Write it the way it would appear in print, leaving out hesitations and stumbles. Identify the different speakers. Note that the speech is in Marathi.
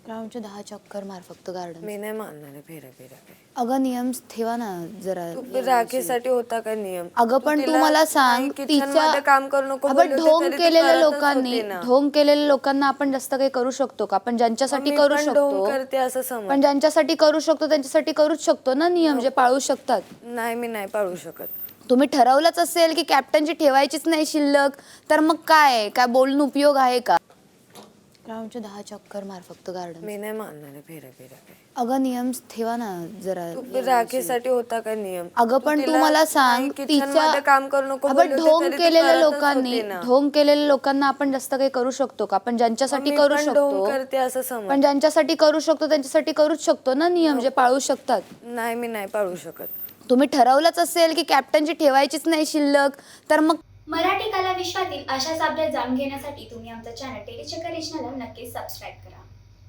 Speaker 1: राऊंडचे 10 चक्कर मार फक्त गार्डन.
Speaker 2: मी नाही मानणार आहे फेऱ्या फेऱ्या काही.
Speaker 1: अगं नियम ठेवा ना जरा.
Speaker 2: तू राखीसाठी होता का नियम?
Speaker 1: अगं पण तू मला सांग,
Speaker 2: तिच्या काम करू नको
Speaker 1: आपण
Speaker 2: बोलले होते
Speaker 1: ढोंग
Speaker 2: तरी ती
Speaker 1: केलेल्या
Speaker 2: करतच
Speaker 1: लोकांनी
Speaker 2: होती ना.
Speaker 1: ढोंग केलेल्या लोकांना आपण जास्त काही करू शकतो का? आपण ज्यांच्यासाठी
Speaker 2: मी
Speaker 1: करू
Speaker 2: पण ढोंग
Speaker 1: शकतो,
Speaker 2: करते असं समज.
Speaker 1: पण ज्यांच्यासाठी करू शकतो त्यांच्यासाठी करूच शकतो ना नियम, जे पाळू शकतात.
Speaker 2: नाही मी नाही पाळू शकत.
Speaker 1: तुम्ही ठरवलंच असेल की कॅप्टनची ठेवायचीच नाही शिल्लक, तर मग काय बोलून उपयोग आहे का? राऊंडचे 10 चक्कर मार फक्त गार्डन.
Speaker 2: मी नाही मानणार आहे फेऱ्या फेऱ्या काही.
Speaker 1: अगं नियम ठेवा ना जरा.
Speaker 2: तू राखीसाठी होता का नियम?
Speaker 1: अगं पण तू मला सांग,
Speaker 2: तिच्या काम करू नको
Speaker 1: आपण
Speaker 2: बोलले होते
Speaker 1: ढोंग
Speaker 2: तरी ती
Speaker 1: केलेल्या
Speaker 2: करतच
Speaker 1: लोकांनी
Speaker 2: होती ना.
Speaker 1: ढोंग केलेल्या लोकांना आपण जास्त काही करू शकतो का? आपण ज्यांच्यासाठी
Speaker 2: मी
Speaker 1: करू
Speaker 2: पण ढोंग
Speaker 1: शकतो,
Speaker 2: करते असं समज.
Speaker 1: पण ज्यांच्यासाठी करू शकतो त्यांच्यासाठी करूच शकतो ना नियम, जे पाळू शकतात.
Speaker 2: नाही मी नाही पाळू शकत.
Speaker 1: तुम्ही ठरवलंच असेल की कॅप्टनची ठेवायचीच नाही शिल्लक, तर मग
Speaker 3: मराठी कला विश्वातील अशाच अपडेट जाणून घेण्यासाठी तुम्ही आमचं चॅनल टेलीचक्कर रिजनला नक्कीच सबस्क्राईब करा.